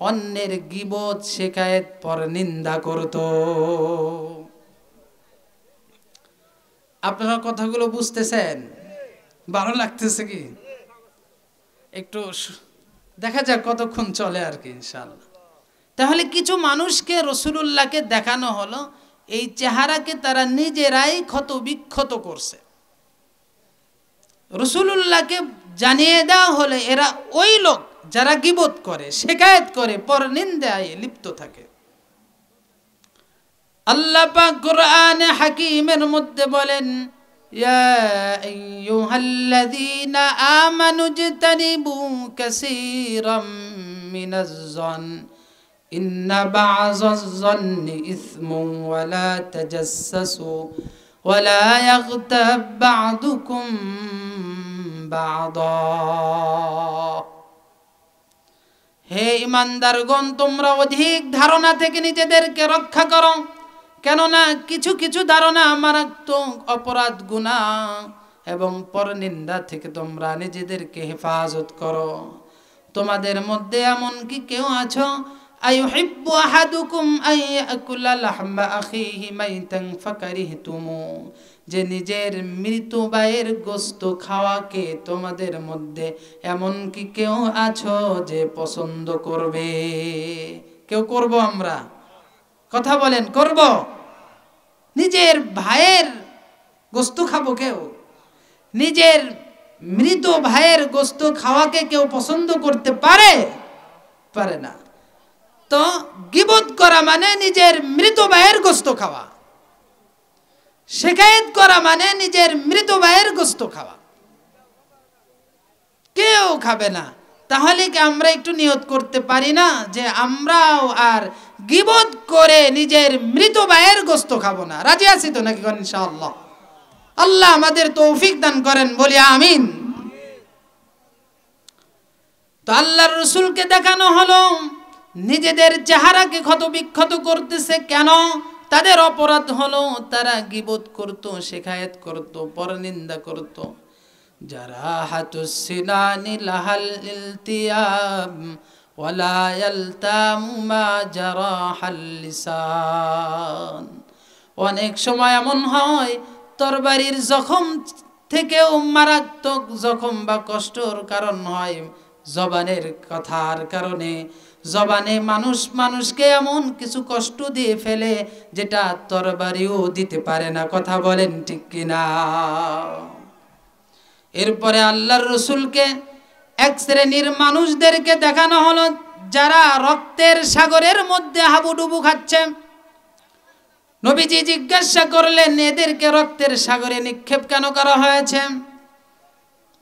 অন্যের গীবত, শিকায়েত, পরনিন্দা করত। আপনারা কথাগুলো বুঝতেছেন? ভালো লাগতেছে কি? একটু দেখা যাক কতক্ষণ চলে আর কি, ইনশাআল্লাহ। তাহলে কিছু মানুষকে রাসূলুল্লাহকে দেখানো হলো, এই চেহারাকে তারা নিজেরাই ক্ষত বিক্ষত করছে। রাসূলুল্লাহকে জানিয়ে দেওয়া হলে এরা ওই লোক যারা গীবত করে, শিকায়েত করে, পরনিন্দায় লিপ্ত থাকে। আল্লাহ পাক কোরআনে হাকিমের মধ্যে বলেন, ইয়া আইয়ুহাল্লাযীনা আমানু ইজতানিবু কাসীরাম মিনাজ-যন ইন্না বা'যাজ-যন্নি ইসমুন ওয়া লা তাজাসসু ওয়া লা ইয়াগতাব বা'দুকুম বা'দা। হে ঈমানদারগণ, তোমরা অধিক ধারণা থেকে নিজেদেরকে রক্ষা করো, কেননা কিছু কিছু ধারণা মারাত্মক অপরাধ, গুনাহ এবং পরনিন্দা থেকে তোমরা নিজেদেরকে হেফাজত করো। তোমাদের মধ্যে এমন কি কেউ আছো, আইয়ুহিব্বু আহাদুকুম আইয়াকুলা লাহমা আখিহি মাইতান ফাকারিহতুমু, যে নিজের মৃত ভাইয়ের গোশত খাওয়াকে তোমাদের মধ্যে এমন কি কেউ আছো যে পছন্দ করবে? কেউ করব? আমরা কথা বলেন, করব? নিজের ভাইয়ের গোশত খাবো কেউ? নিজের মৃত ভাইয়ের গোশত খাওয়াকে কেউ পছন্দ করতে পারে? পারে না। তো গীবত করা মানে নিজের মৃত ভাইয়ের গোশত খাওয়া, শিকায়েত করা মানে নিজের মৃত ভাইয়ের গোশত খাওয়া। কেউ খাবে না। তাহলে কি আমরা একটু নিয়ত করতে পারি না যে আমরাও আর গীবত করে নিজের মৃত ভাইয়ের গোশত খাবো না? রাজি আছি তো নাকি? ইনশাআল্লাহ। আল্লাহ আমাদের তৌফিক দান করেন, বলি আমিন। তো আল্লাহর রাসূলকে দেখানো হলো নিজেদের চেহারাকে ক্ষত বিক্ষত করতেছে। কেন? তাদের অপরাধ হলো তারা গীবত করত, শিকায়েত করত, পরনিন্দা করত। জারাহাতুস সিনানি লাহাল ইলতিয়াম ওয়ালা ইয়ালতামু মা জারাহাল লিসান। অনেক সময় এমন হয় তরবারির জখম থেকেও মারাত্মক জখম বা কষ্টর কারণ হয় জবানের কথার কারণে। জবানে মানুষকে এমন কিছু কষ্ট দিয়ে ফেলে যেটা তরবারিও দিতে পারে না। কথা বলেন ঠিক কিনা? এরপরে আল্লাহর রাসূলকে এক শ্রেণীর মানুষদেরকে দেখানো হলো যারা রক্তের সাগরের মধ্যে হাবুডুবু খাচ্ছে। নবীজি জিজ্ঞাসা করলেন, এদেরকে রক্তের সাগরে নিক্ষেপ কেন করা হয়েছে?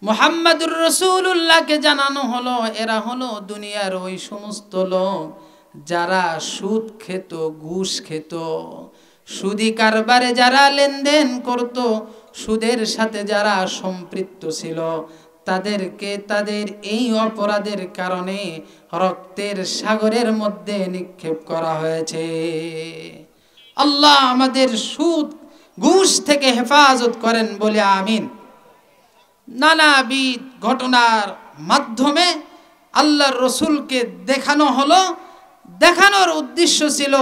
মুহাম্মদুর রাসূলুল্লাহকে জানানো হলো এরা হলো দুনিয়ার ওই সমস্ত লোক যারা সুদ খেত, ঘুষ খেত, সুদি কারবারে যারা লেনদেন করত, সুদের সাথে যারা সম্পৃক্ত ছিল, তাদেরকে তাদের এই অপরাধের কারণে রক্তের সাগরের মধ্যে নিক্ষেপ করা হয়েছে। আল্লাহ আমাদের সুদ ঘুষ থেকে হেফাজত করেন, বলে আমিন। নানাবিধ ঘটনার মাধ্যমে আল্লাহর রাসূলকে দেখানো হলো। দেখানোর উদ্দেশ্য ছিল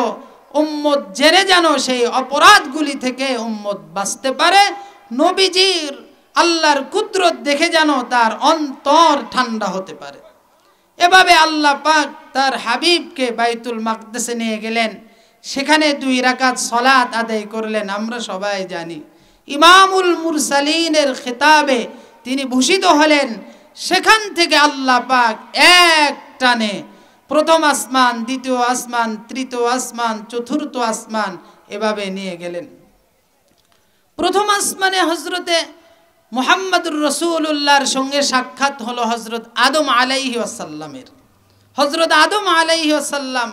উম্মত জেনে যেন সেই অপরাধগুলি থেকে উম্মত বাঁচতে পারে। নবীজির আল্লাহর কুদরত দেখে যেন তার অন্তর ঠান্ডা হতে পারে। এভাবে আল্লাহ পাক তার হাবিবকে বাইতুল মাকদেসে নিয়ে গেলেন। সেখানে 2 রাকাত সালাত আদায় করলেন। আমরা সবাই জানি ইমামুল মুরসালিনের খেতাবে তিনি ভূষিত হলেন সেখান থেকে আল্লাহ পাক এক টানে প্রথম আসমান, দ্বিতীয় আসমান, তৃতীয় আসমান, চতুর্থ আসমান এভাবে নিয়ে গেলেন। প্রথম আসমানে হজরতে মুহাম্মদুর রাসূলুল্লাহর সঙ্গে সাক্ষাৎ হলো হজরত আদম আলাইহি ওয়াসাল্লামের। হজরত আদম আলাইহি ওয়াসাল্লাম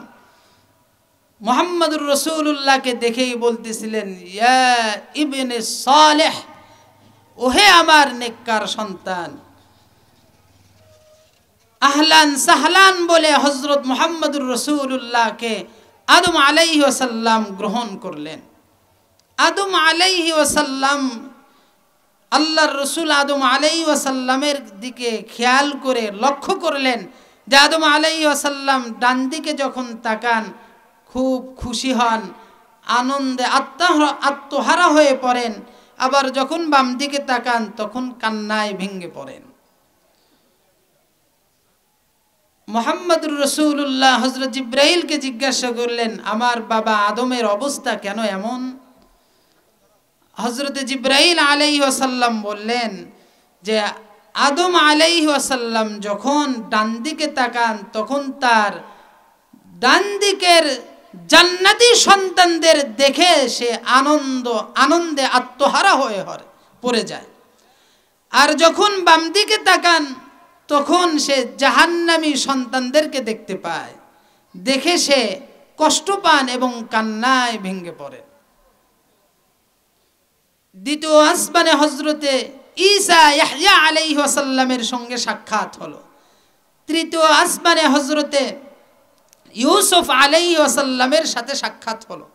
মুহাম্মদুর রাসূলুল্লাহকে দেখেই বলতেছিলেন, ইয়া ইবনে সালেহ, ওহে আমার নেককার সন্তান। আহলান সাহলান বলে হজরত মুহাম্মদুর রাসূলুল্লাহকে আদম আলাইহি ওয়াসাল্লাম গ্রহণ করলেন। আদম আলাইহি ওয়াসাল্লাম, আল্লাহর রসুল আদম আলাইহি ওয়াসাল্লামের দিকে খেয়াল করে লক্ষ্য করলেন যে আদম আলাইহি ওয়াসাল্লাম ডান দিকে যখন তাকান খুব খুশি হন, আনন্দে আত্মহারা হয়ে পড়েন, আবার যখন বাম দিকে তাকান তখন কান্নায় ভেঙে পড়েন। মুহাম্মদুর রাসূলুল্লাহ হযরত জিবরাইলকে জিজ্ঞাসা করলেন, আমার বাবা আদমের অবস্থা কেন এমন? হযরত জিবরাইল আলাইহি ওয়াসাল্লাম বললেন যে আদম আলাইহি ওয়াসাল্লাম যখন ডান দিকে তাকান তখন তার ডান দিকের জান্নাতি সন্তানদের দেখে সে আনন্দে আত্মহারা হয়ে পড়ে যায়, আর যখন বাম দিকে তাকান তখন সে জাহান্নামী সন্তানদেরকে দেখতে পায়, দেখে সে কষ্ট পান এবং কান্নায় ভেঙে পড়ে। দ্বিতীয় আসমানে হজরতে ঈসা ইয়াহইয়া আলাইহিস সালামের সঙ্গে সাক্ষাৎ হলো। তৃতীয় আসমানে হজরতে ইউসুফ আলাইহিস সালামের সাথে সাক্ষাৎ হলো।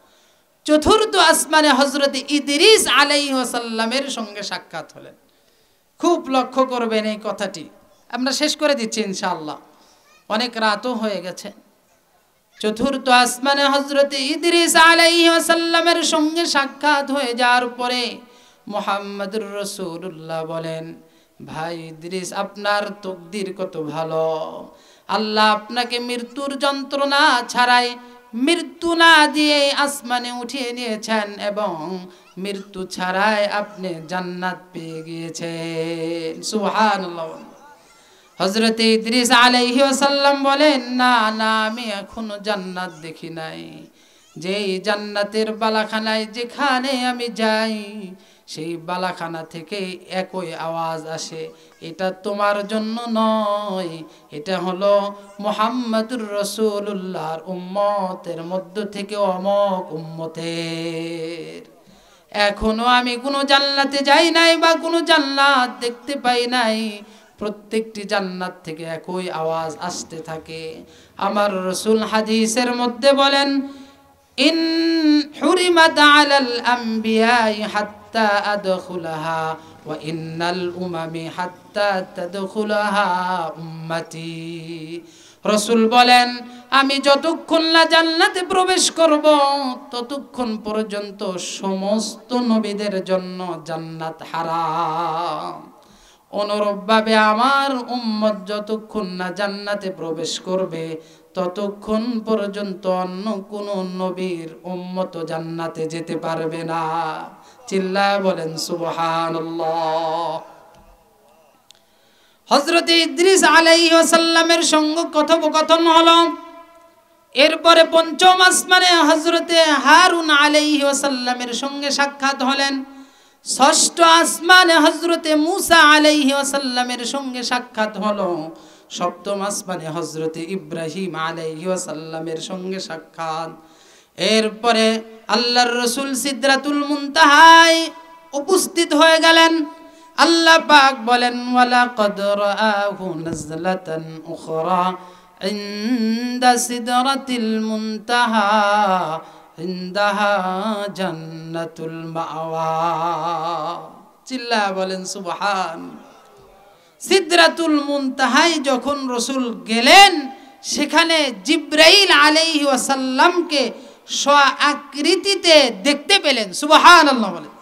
চতুর্থ আসমানে হজরতে ইদ্রিস আলাইহিস সালামের সঙ্গে সাক্ষাৎ হলেন। খুব লক্ষ্য করবেন এই কথাটি, আমরা শেষ করে দিচ্ছি ইনশাআল্লাহ, অনেক রাতও হয়ে গেছে। চতুর্থ আসমানে হজরতে ইদ্রিস আলাইহিস সালামের সঙ্গে সাক্ষাৎ হয়ে যাওয়ার পরে মুহাম্মদুর রাসূলুল্লাহ বলেন, ভাই ইদ্রিস, আপনার তকদির কত ভালো, আল্লাহ আপনাকে মৃত্যুর যন্ত্রণা ছাড়াই, মৃত্যু না দিয়ে আসমানে উঠিয়ে নিয়েছেন এবং মৃত্যু ছাড়াই আপনি জান্নাত পেয়ে গিয়েছেন। সুবহানাল্লাহ। হযরত ইদ্রিস আলাইহিস সালাম বলেন, না না, আমি এখনো জান্নাত দেখি নাই। যেই জান্নাতের বালাখানায় যেখানে আমি যাই সেই বালাখানা থেকে একই আওয়াজ আসে, এটা তোমার জন্য নয়, এটা হলো মুহাম্মদুর রাসূলুল্লাহর উম্মতের মধ্য থেকে অমক উম্মতের। এখনো আমি কোনো জান্নাতে যাই নাই বা কোনো জান্নাত দেখতে পাই নাই, প্রত্যেকটি জান্নাত থেকে একই আওয়াজ আসতে থাকে। আমার রাসূল হাদিসের মধ্যে বলেন, ইন হুরিমাত আলাল আমবিয়াই হাত্তা আদখুলাহা ওয়া ইন্নাল উমামি হাত্তা তাদখুলাহা উম্মতি। রাসূল বলেন, আমি যতক্ষণ না জান্নাতে প্রবেশ করব ততক্ষণ পর্যন্ত সমস্ত নবীদের জন্য জান্নাত হারাম। অনুরূপভাবে আমার উম্মত যতক্ষণ না জান্নাতে প্রবেশ করবে ততক্ষণ পর্যন্ত অন্য কোন নবীর উম্মত জান্নাতে যেতে পারবে না। চিল্লায় বলেন সুবহানাল্লাহ। হযরত ইদ্রিস আলাইহিস সালামের সঙ্গে কথোপকথন হলো। এরপরে পঞ্চম আসমানে হযরতে হারুন আলাইহিস সালামের সঙ্গে সাক্ষাৎ হলেন। ষষ্ঠ আসমানে হযরতে মুসা আলাইহিস সালামের সঙ্গে সাক্ষাৎ হলো। সপ্তম আসমানে হযরতে ইব্রাহিম আলাইহিস সালামের সঙ্গে সাক্ষাৎ। এরপরে আল্লাহর রাসূল সিদরাতুল মুনতাহায় উপস্থিত হয়ে গেলেন। আল্লাহ পাক বলেন, ওয়ালাকাদ রাআহু নাজলাতান উখরা ইনদা সিদরাতিল মুনতাহা ইনদাহা জান্নাতুল মাওয়া। চিল্লা বলেন সুবহান। সিদরাতুল মুনতাহায় যখন রাসূল গেলেন সেখানে জিবরাইল আলাইহিস সালামকে স্ব-আকৃতিতে দেখতে পেলেন। সুবহানাল্লাহ বলেন।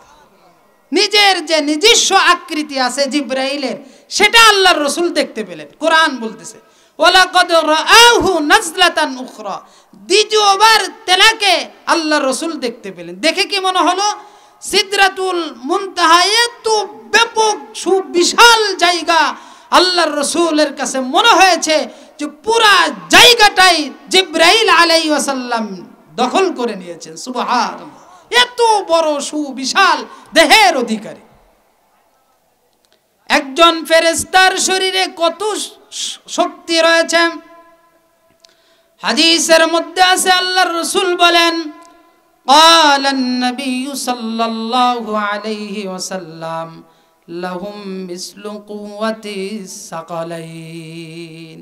নিজের যে নিজস্ব আকৃতি আছে জিবরাইলের, সেটা আল্লাহর রাসূল দেখতে পেলেন। কোরআন বলতেছে, ওয়ালাকাদ রাআহু নাজলাতান উখরা, দ্বিতীয়বার তেনাকে আল্লাহর রাসূল দেখতে পেলেন। দেখে কি মনে হলো? সিদরাতুল মুনতাহায় তো ব্যাপক সুবিশাল জায়গা, আল্লাহর রাসূলের কাছে মনে হয়েছে যে পুরা জায়গাটাই জিবরাইল আলাইহিস সালাম দখল করে নিয়েছেন। সুবহানাল্লাহ, এত বড় সুবিশাল দেহের অধিকারী একজন ফেরেশতার শরীরে কত শক্তি রয়েছে। হাদিসের মধ্যে আছে আল্লাহর রাসূল বলেন, قال النبي صلى الله عليه وسلم لهم مثل قوة الثقلين।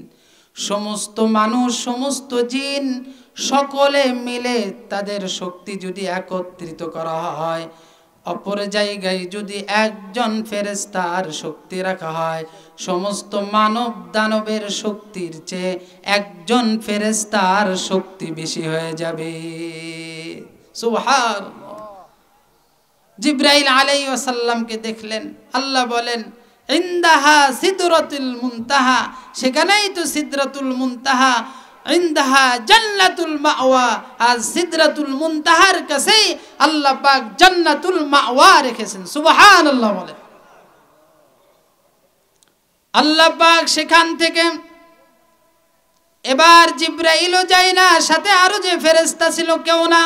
সমস্ত মানুষ, সমস্ত জিন সকলে মিলে তাদের শক্তি যদি একত্রিত করা হয়, অপর জায়গায় যদি একজন ফেরেশতার শক্তি রাখা হয়, সমস্ত মানব দানবের শক্তির চেয়ে একজন ফেরেশতার শক্তি বেশি হয়ে যাবে। সুবহানাল্লাহ। জিবরাইল আলাইহিস সালামকে দেখলেন, আল্লাহ বলেন ইনদাহা সিদরাতুল মুনতাহা, সেখানেই তো সিদরাতুল মুনতাহা, ইনদাহা জান্নাতুল মাওয়া। আর সিদরাতুল মুনতাহার কাছেই আল্লাহ পাক জান্নাতুল মাওয়া রেখেছেন। সুবহানাল্লাহ বলেন। আল্লাহ পাক সেখান থেকে এবার জিবরাইলও যায় না, সাথে আরো যে ফেরেশতা ছিল কেউ না,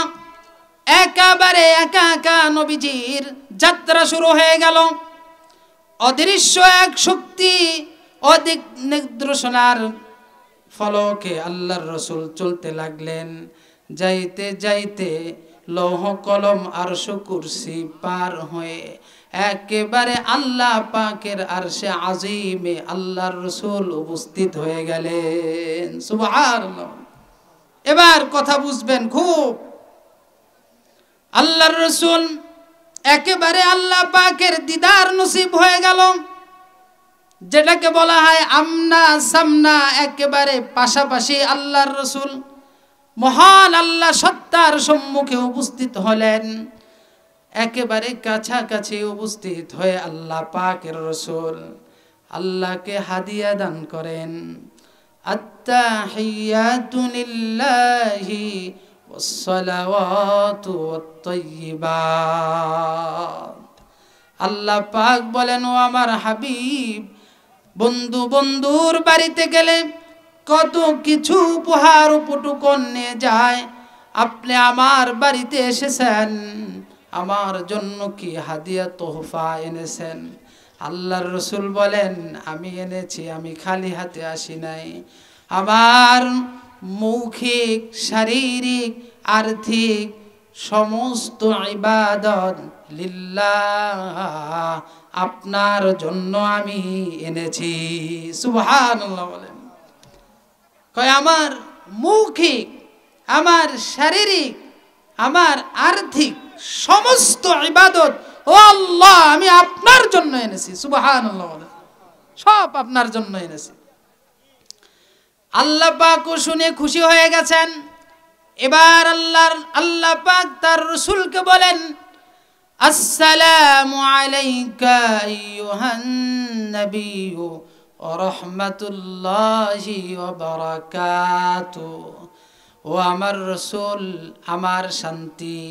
একেবারে একা একা নবীজির যাত্রা শুরু হয়ে গেল। অদৃশ্য এক শক্তি, অধিক নির্দেশনার ফলকে আল্লাহর রাসূল চলতে লাগলেন। যাইতে যাইতে লৌহ কলম আরশ কুরসি পার হয়ে একেবারে আল্লাহ পাকের আরশে আজিমে আল্লাহর রাসূল উপস্থিত হয়ে গেলেন। সুবহানাল্লাহ। এবার কথা বুঝবেন খুব। আল্লাহর রাসূল একেবারে আল্লাহ পাকের দিদার নসিব হয়ে গেল, যেটাকে বলা হয় আমনা সামনা, একেবারে পাশাপাশি আল্লাহর রাসূল মহান আল্লাহ সত্তার সম্মুখে উপস্থিত হলেন। একেবারে কাছাকাছি উপস্থিত হয়ে আল্লাহ পাকের রাসূল আল্লাহকে হাদিয়া দান করেন। আত্তাহিয়াতু লিল্লাহি ওয়াসসালাওয়াতু ওয়াত-তাইয়্যিবাত। আল্লাহ পাক বলেন, ও আমার হাবিব, বন্ধু বন্ধুর বাড়িতে গেলে কত কিছু উপহার উপটুকন নিয়ে যায়, আপনি আমার বাড়িতে এসেছেন, আমার জন্য কি হাদিয়া তোহফা এনেছেন? আল্লাহর রাসূল বলেন, আমি এনেছি, আমি খালি হাতে আসি নাই। আমার মৌখিক, শারীরিক, আর্থিক সমস্ত ইবাদত লিল্লাহ, আপনার জন্য আমি এনেছি। সুবহানাল্লাহ বলেন। কয় আমার মৌখিক, আমার শারীরিক, আমার আর্থিক সমস্ত ইবাদত ও আল্লাহ আমি আপনার জন্য এনেছি। সুবহানাল্লাহ বলেন। সব আপনার জন্য এনেছি। আল্লাহ পাকও শুনে খুশি হয়ে গেছেন। এবার আল্লাহ পাক তার রাসূলকে বলেন, আসসালামু আলাইকা আইয়ুহান নাবিয়্যু ওয়া রাহমাতুল্লাহি ওয়া বারাকাতুহু। ও আমার রাসূল, আমার শান্তি,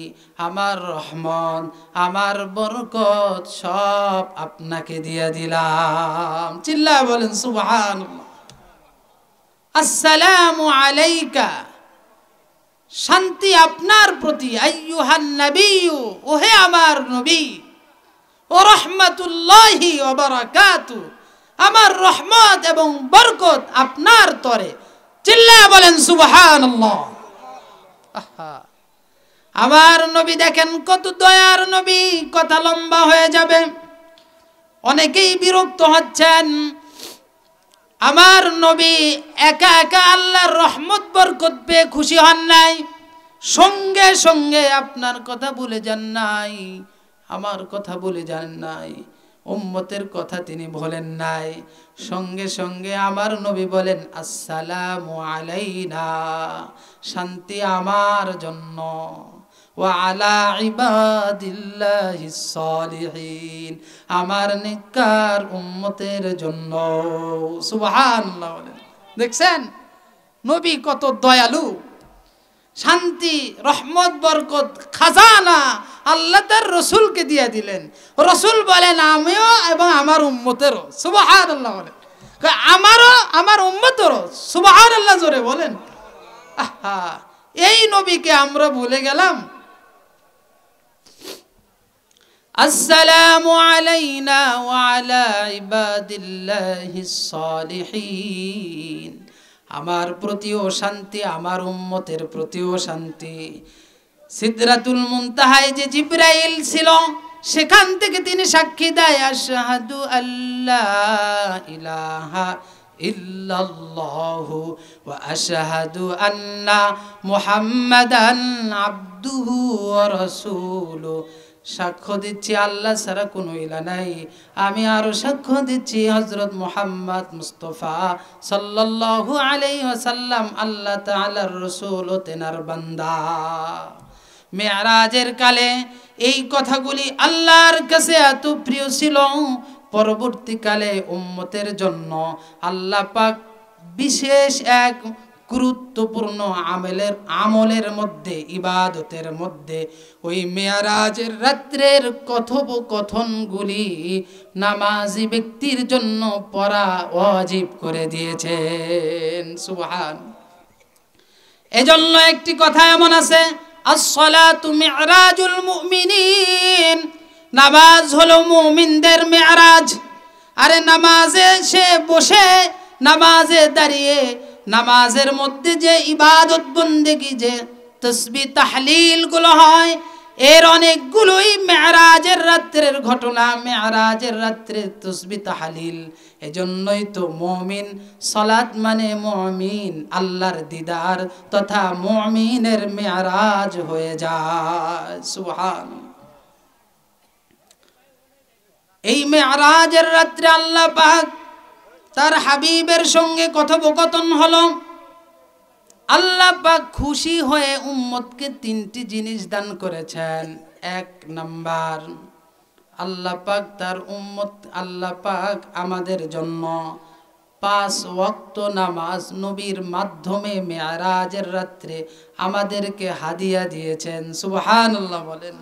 আমার রহমত, আমার বরকত সব আপনাকে দিয়ে দিলাম। চিল্লায় বলেন সুবহানাল্লাহ। আসসালামু আলাইকা, শান্তি আপনার প্রতি, আইয়ুহান নাবিয়্যু, ওহে আমার নবী, ও রাহমাতুল্লাহি ওয়া বারাকাতুহু, আমার রহমত এবং বরকত আপনার তরে। চিল্লায় বলেন সুবহানাল্লাহ। আমার নবী দেখেন কত দয়ার নবী। কথা লম্বা হয়ে যাবে, অনেকেই বিরক্ত হচ্ছেন। আমার নবী একা একা আল্লাহর রহমত বরকত পেয়ে খুশি হন নাই, সঙ্গে সঙ্গে আপনার কথা ভুলে যান নাই, আমার কথা ভুলে যান নাই, উম্মতের কথা তিনি ভোলেন নাই। সঙ্গে সঙ্গে আমার নবী বলেন, আসসালামু আলাইনা, শান্তি আমার জন্য, ওয়া আলা ইবাদিল্লাহিস সালিহিন, আমার নেককার উম্মতের জন্য। সুবহানাল্লাহ বলেন। দেখছেন নবী কত দয়ালু। শান্তি, রহমত, বরকত, খাজানা আল্লাহ তার রাসূলকে দিয়ে দিলেন। রাসূল বলেন আমিও এবং আমার উম্মতেরও। সুবহানাল্লাহ বলেন। আমারও আমার উম্মতেরও। সুবহানাল্লাহ, জোরে বলেন। আহা, এই নবীকে আমরা ভুলে গেলাম। আসসালামু আলাইনা ওয়া আলা ইবাদিল্লাহিস সালিহিন। আমার প্রতিও শান্তি, আমার উম্মতের প্রতিও শান্তি। সিদরাতুল মুনতাহায় যে জিবরাইল ছিল, সেখান থেকে তিনি সাক্ষী দেয়, আশহাদু আল্লা ইলাহা ইল্লাল্লাহু ওয়া আশহাদু আন্না মুহাম্মাদান আবদুহু ওয়া রাসূলুহু। সাক্ষ্য দিচ্ছি আল্লাহ ছাড়া কোনো ইলা নাই, আমি আরো সাক্ষ্য দিচ্ছি হযরত মুহাম্মদ মুস্তাফা সাল্লাল্লাহু আলাইহি ওয়াসাল্লাম আল্লাহ তাআলার রাসূল ও তেনার বান্দা। মেরাজের কালে এই কথাগুলি আল্লাহর কাছে এত প্রিয় ছিল, পরবর্তীকালে উম্মতের জন্য আল্লাহ পাক বিশেষ এক গুরুত্বপূর্ণ আমলের মধ্যে, ইবাদতের মধ্যে ওই মেরাজের রাত্রের কথোপকথনগুলি নামাজি ব্যক্তির জন্য পড়া ওয়াজিব করে দিয়েছেন। সুবহান। এজন্য একটি কথা এমন আছে, আসসালাতু মি'রাজুল মুমিনিন, নামাজ হলো মুমিনদের মেরাজ। আরে নামাজে সে বসে, নামাজে দাঁড়িয়ে, নামাজের মধ্যে যে ইবাদত বন্দেগী, যে তাসবিহ তাহলিল গুলো হয়, এর অনেকগুলোই মেরাজের রাত্রের ঘটনা, মেরাজের রাত্রে তাসবিহ তাহলিল। এজন্যই তো মুমিন, সালাত মানে মুমিন, আল্লাহর দিদার তথা মুমিনের মেরাজ হয়ে যায়। সুবহান। এই মেরাজের রাত্রে আল্লাহ পাক তার হাবিবের সঙ্গে কথোপকথন হলো। আল্লাহ পাক খুশি হয়ে উম্মতকে তিনটি জিনিস দান করেছেন। এক নাম্বার, আল্লাহ পাক তার উম্মত, আল্লাহ পাক আমাদের জন্য 5 ওয়াক্ত নামাজ নবীর মাধ্যমে মেরাজের রাত্রে আমাদেরকে হাদিয়া দিয়েছেন। সুবহানাল্লাহ বলেন।